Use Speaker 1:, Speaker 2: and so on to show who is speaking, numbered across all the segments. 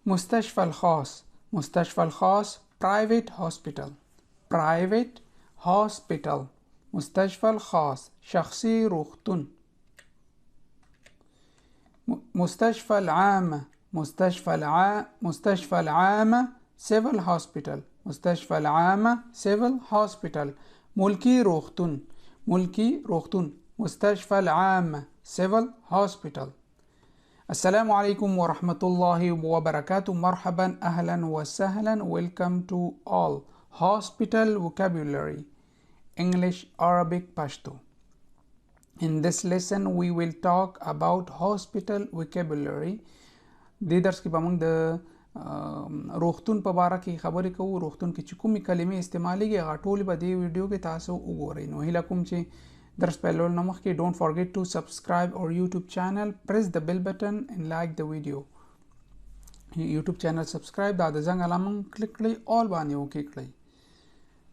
Speaker 1: مستشفى الخاص. مستشفى الخاص private hospital. private hospital. مستشفى الخاص شخصي روختون. مستشفى العامة. مستشفى العامة civil hospital. مستشفى العامة civil hospital ملكي روختون. ملكي روختون. مستشفى العامة civil hospital. السلام عليكم ورحمة الله وبركاته. مرحبا أهلا وسهلا. Welcome to all hospital vocabulary English, Arabic, Pashto. In this lesson we will talk about hospital vocabulary. دې درس کې به موږ د روغتون په باره کې خبرې کوو. روغتون کې چې کومې کلمې استعمالیږي هغه ټولې به دې ویډیو کې تاسو وګورئ. نو هیله کوم چې درس پیلولو نه مخکې don't forget to subscribe our YouTube channel, press the bell button and like the video. YouTube channel subscribe دا د زنګ علامه کلیک کړئ all باندې وکړئ کړئ.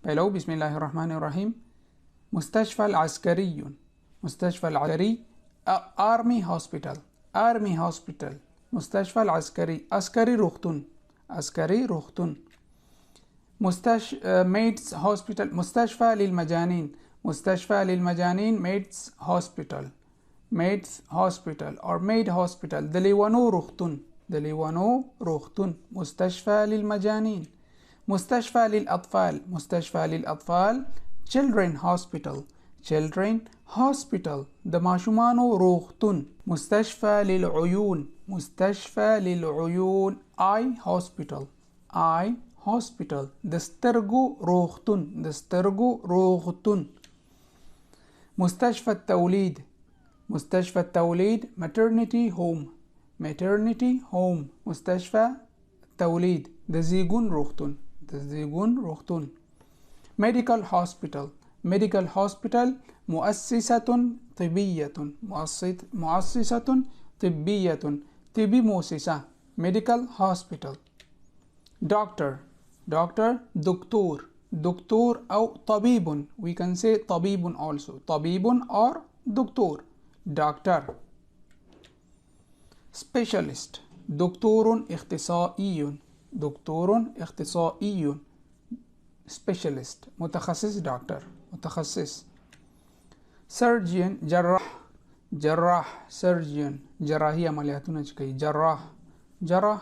Speaker 1: پیلو بسم الله الرحمن الرحیم. مستشفى العسكري. مستشفى العسكري army hospital. army hospital. مستشفى العسكري عسكري روغتون. عسكري روغتون. ميدز هوسبيتال مستشفى للمجانين. مستشفى للمجانين ميدز هوسبيتال. ميدز هوسبيتال or ميد هوسبيتال. دليوانو روغتون. دليوانو روغتون. مستشفى للمجانين. مستشفى للأطفال. مستشفى للأطفال children hospital. children hospital د ماشومانو روغتون. مستشفى للعيون. مستشفى للعيون eye hospital. eye hospital د سترګو روغتون. د سترګو روغتون. مستشفى التوليد. مستشفى التوليد maternity home. maternity home. مستشفى التوليد د زیږون روغتون. د زیږون روغتون. medical hospital. medical hospital مؤسسة طبية. مؤسسة طبية طبي مؤسسة medical hospital. doctor. doctor دكتور. دكتور أو طبيب. we can say طبيب also. طبيب or دكتور. doctor. specialist دكتور اختصائي. دكتور اختصائي specialist متخصص. doctor متخصص. surgeon جراح. جراح surgeon جراحي عملياتونه چې کوي. جراح. جراح.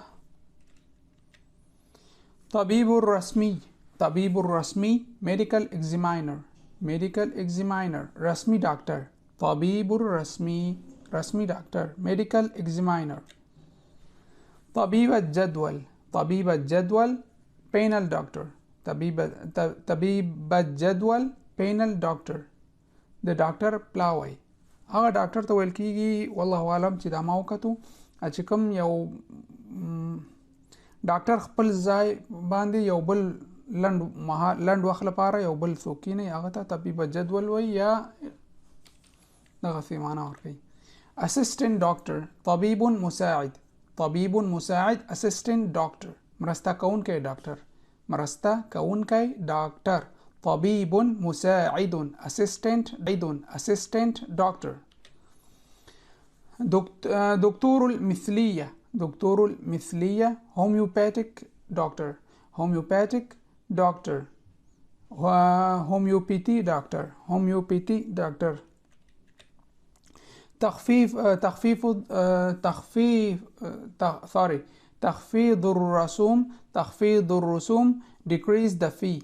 Speaker 1: طبيب الرسمي. طبيب الرسمي medical examiner. medical examiner رسمي doctor. طبيب الرسمي رسمي doctor medical examiner. طبيب الجدول. طبيب الجدول panel doctor. طبيب الجدول panel doctor د ډاکټر پلاوی. هغه ډاکټر ته ویل کیږي والله عالم چې دا ما وکتو چې کوم یو ډاکټر خپل ځای باندې یو بل لنډ وخت لپاره یو بل څوک کینی هغه ته طبيب الجدول وي یا دغه څه معنا ورکوي. assistant doctor طبيب مساعد. طبيب مساعد assistant doctor مرسته کوونکی ډاکټر. مرسته کوونکی ډاکټر. طبيب مساعد assistant doctor. دكتور المثلية. دكتور المثلية homeopathic doctor. homeopathic doctor. homeopathy doctor. homeopathy doctor. تخفيض الرسوم. تخفيض الرسوم decrease the fee.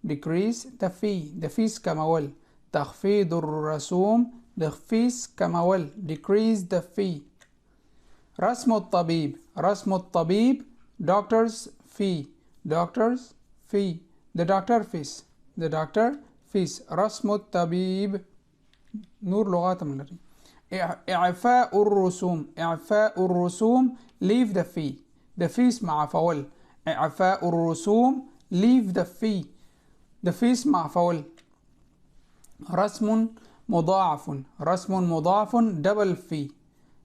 Speaker 1: decrease the fee. the fees كمول. تخفيض الرسوم the fees كمول. decrease the fee. رسم الطبيب. رسم الطبيب doctor's fee. doctor's fee the doctor fees. the doctor fees. رسم الطبيب نور لغات من لري. إعفاء الرسوم. إعفاء الرسوم leave the fee. the fees مع فول. إعفاء الرسوم leave the fee. the fees مع فول. رسم مضاعف. رسم مضاعف double fee.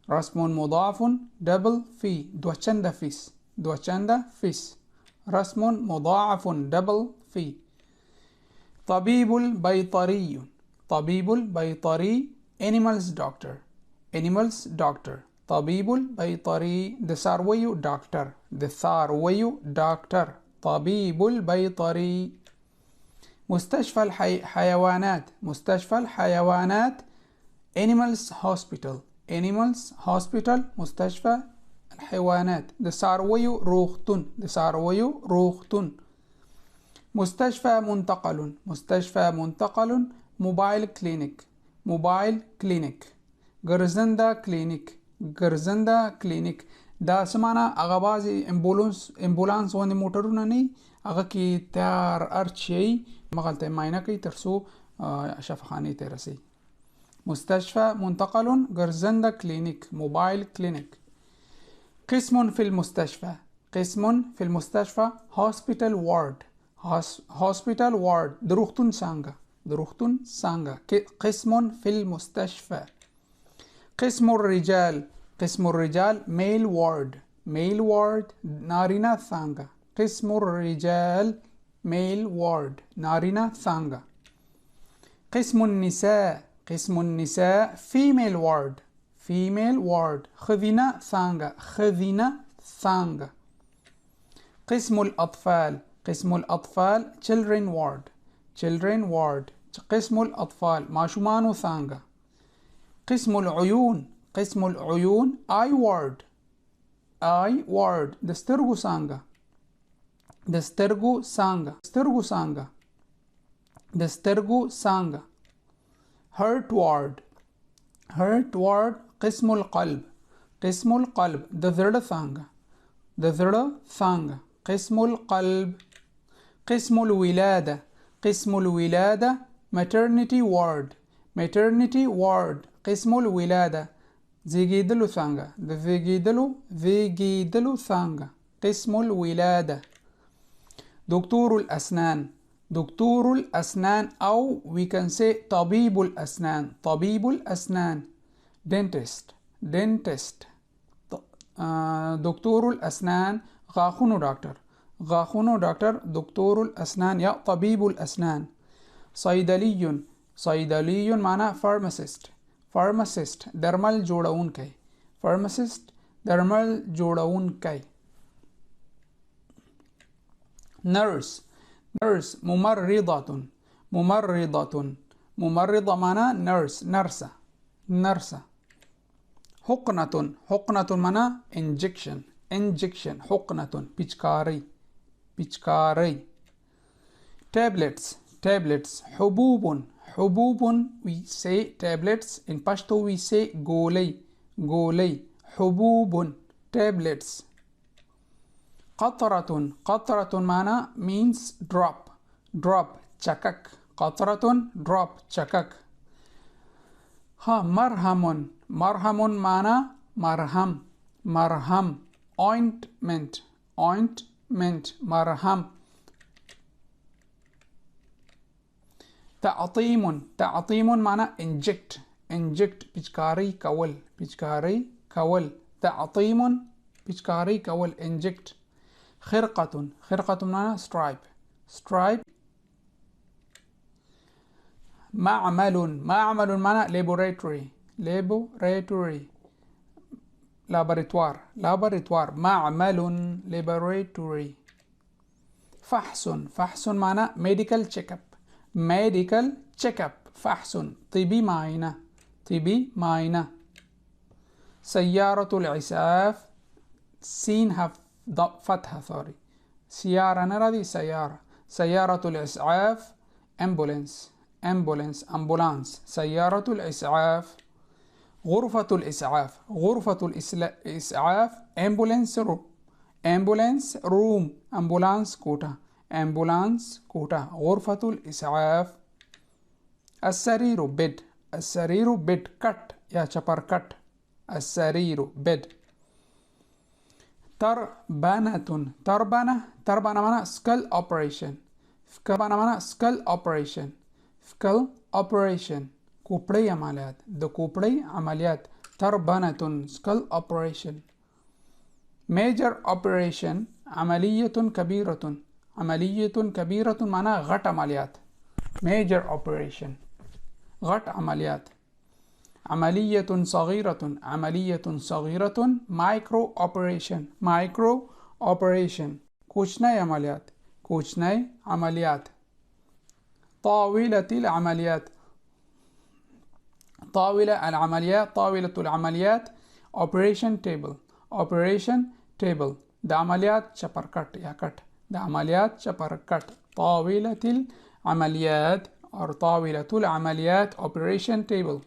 Speaker 1: رسم مضاعف double fee دوچنده fees. دوچنده fees. رسم مضاعف double fee. طبيب البيطري. طبيب البيطري animals doctor. animals doctor طبيب البيطري د څارویو ډاکټر د څارویو ډاکټر طبيب البيطري. مستشفى الحيوانات مستشفى الحيوانات Animals Hospital Animals Hospital مستشفى الحيوانات د څارویو روغتون د څارویو روغتون. مستشفى منتقل مستشفى منتقل موبایل کلینیک موبایل کلینیک. ګرځنده کلینیک ګرځنده کلینیک دا سمانه هغه بعضې امبولانس باندې موټرونه نه هغه کې تیار ارچي مغلطه معاینه کوي تر څو شفاخانې ته رسي. مستشفى منتقل ګرځنده کلینیک موبایل کلینیک. قسم في المستشفى قسم في المستشفى hospital ward hospital ward د روغتون څانګه د روغتون څانګه. قسم في المستشفى. قسم الرجال قسم الرجال male ward male ward نارینه څانګه. قسم الرجال male ward نارینه څانګه. قسم النساء قسم النساء female ward female ward ښځینه څانګه ښځینه څانګه. قسم الأطفال قسم الأطفال children ward children ward قسم الأطفال ماشومانو څانګه. قسم العيون قسم العيون eye ward eye ward د سترګو څانګه د سترګو څانګه سترګو څانګه د سترګو څانګه. heart ward heart ward قسم القلب قسم القلب د زړه څانګه د زړه څانګه. قسم القلب. قسم الولادة قسم الولادة maternity ward maternity ward قسم الولادة زیږیدلو څانګه د زیږیدلو څانګه. قسم الولادة. دكتور الأسنان دكتور الأسنان أو we can say طبيب الأسنان طبيب الأسنان dentist dentist. دكتور الأسنان غاښونو ډاکټر غاښونو ډاکټر دكتور الأسنان یا طبيب الأسنان. صيدلي صيدلي معنی pharmacist pharmacist درمل جوړونکی pharmacist درمل جوړونکی. nurse nurse ممرضة ممرضة ممرضة معنی nurse نرسة نرسة. حقنة حقنة معنی injection injection حقنة پیچکاری پیچکاری. tablets tablets حبوب حبوب we say tablets in Pashto we say ګولۍ ګولۍ حبوب tablets. قطرة قطرة معنی means drop drop چکک قطرة drop چکک. ها مرهم مرهم معنی مرهم مرهم ointment ointment مرهم. تعطيم تعطيم معنی inject inject پیچکاری کول پیچکاری کول. تعطيم پیچکاری کول inject. خرقة خرقة معنی stripe stripe. معمل معمل معنی laboratory laboratory laboratoire laboratoire معمل laboratory. فحص فحص معنی medical checkup medical checkup فحص طبي معاينة طبي معاينة. سيارة الإسعاف سينها فتحة sorry سيارة نرى سيارة سيارة الإسعاف ambulance ambulance ambulance سيارة الإسعاف. غرفة الإسعاف غرفة الإسعاف ambulance room ambulance room ambulance كوتا ambulance كوتا. غرفة الإسعاف. السرير bed السرير bed كت يا چپر كت السرير bed. تربنة تربنة تربنة معنی skull operation تربنة معنی skull operation skull operation کوپړی عملیات د کوپړی عملیات. تربنة skull operation. major operation عملية كبيرة عملية كبيرة معنی غټ عملیات major operation غټ عملیات. عملية صغيرة عملية صغيرة مايكرو اوبريشن مايكرو اوبريشن کوچنی عملیات کوچنی عملیات طاولة العمليات طاولة العمليات طاولة العمليات operation table operation table د عملیات چپرکټ یا کټ د عملیات چپرکټ طاولة العمليات or طاولة العمليات operation table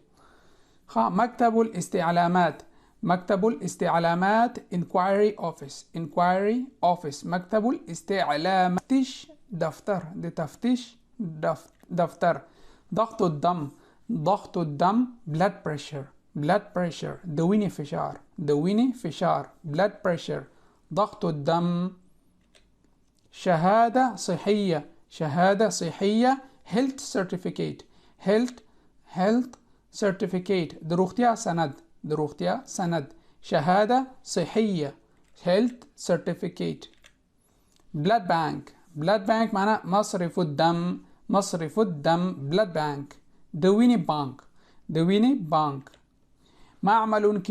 Speaker 1: مكتب الاستعلامات مكتب الاستعلامات inquiry office مكتب الاستعلامات تفتيش دفتر لتفتيش دفتر ضغط الدم blood pressure دويني فشار blood pressure ضغط الدم شهادة صحية health certificate دروختيا سند شهادة صحية health certificate blood bank معناه مصرف الدم blood bank دويني بانك معمل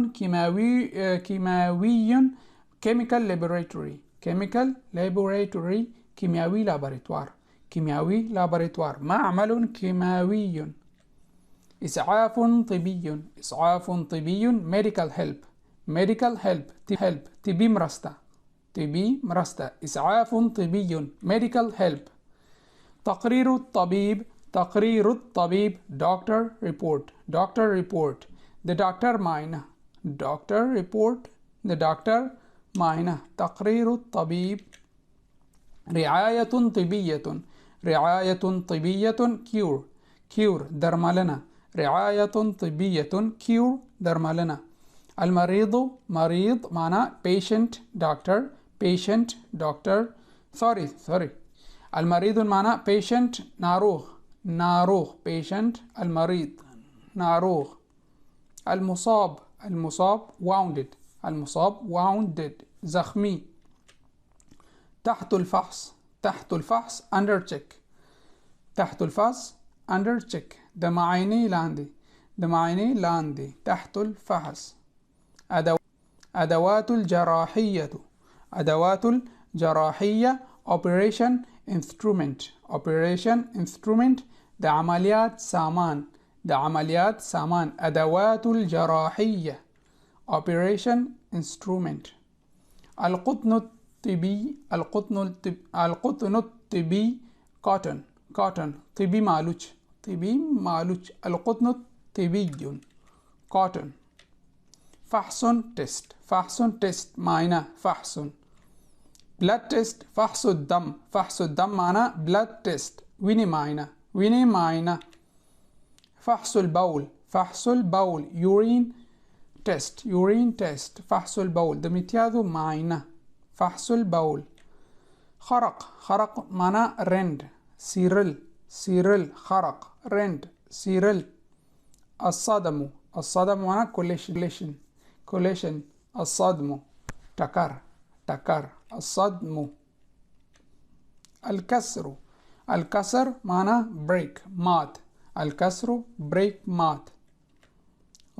Speaker 1: كيماوي chemical laboratory كيمياوي لابراتوار معمل كيماوي إسعاف طبي medical help طبي مرستة إسعاف طبي medical help تقرير الطبيب doctor report the doctor معنا تقرير الطبيب رعاية طبية cure درملنا رعاية طبية cure درملنا المريض معناه patient doctor sorry المريض معناه patient ناروغ patient المريض ناروغ المصاب wounded زخمي تحت الفحص under check دمعيني لاندي تحت الفحص أدوات الجراحية operation instrument ده عمليات سامان أدوات الجراحية operation instrument القطن الطبي cotton طبي مالوش القطن الطبي cotton فحص test معنا فحص blood test فحص الدم معنا blood test ويني معنا فحص البول urine test فحص البول دمتياذو معنا فحص البول خرق معنا رند سيرل خرق رند سيرل الصدم معنا collision الصدم تكر الصدم الكسر معنا break مات الكسر break مات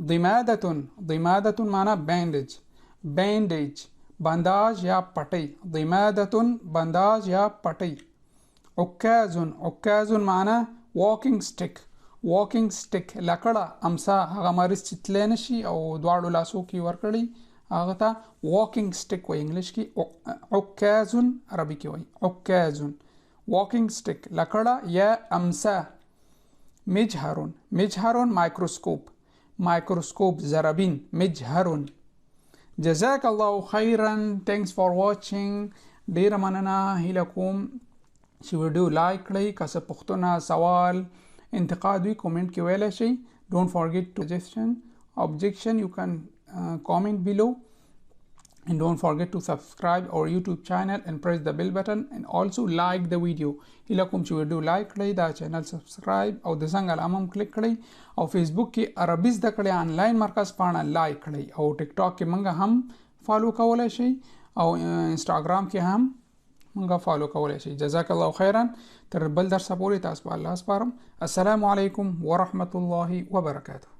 Speaker 1: ضمادة معنا bandage بنداج يا پٹي ضمادة بنداج يا پٹي عكاز معنا walking stick لکړه امسا هغه مریض چې تللی نشي او دواړو لاسو کې ورکړي هغه ته walking stick وایي انګلیش کې عكاز عربي کې وایي عكاز walking stick لکړه یا امسا مجهر مایکروسکوپ زرابین مجهر جزاك الله خيرا thanks for watching ډیر مننه هیله کوم چې ویډیو لایک کړئ که څه پوښتنه سوال انتقاد وي کومنټ کې ویلی شئ don't forget to objection you can comment below and don't forget to subscribe our YouTube channel and press the bell button and also like the video هیله کوم چې ویډیو لایک کړئ دا چینل سبسکرایب او د زنګ علامه هم کلیک کړئ او فیسبوک کې عربي زده کړې آنلاین مرکز پاڼه لایک کړئ او ټیک ټاک کې موږ هم فالو کولی شئ او انسټاګرام کې هم منګه فالو کولای شئ. جزاک الله خیرا. تر بل درس پورې تاسو په الله سپارم. السلام علیکم ورحمت الله وبرکاته.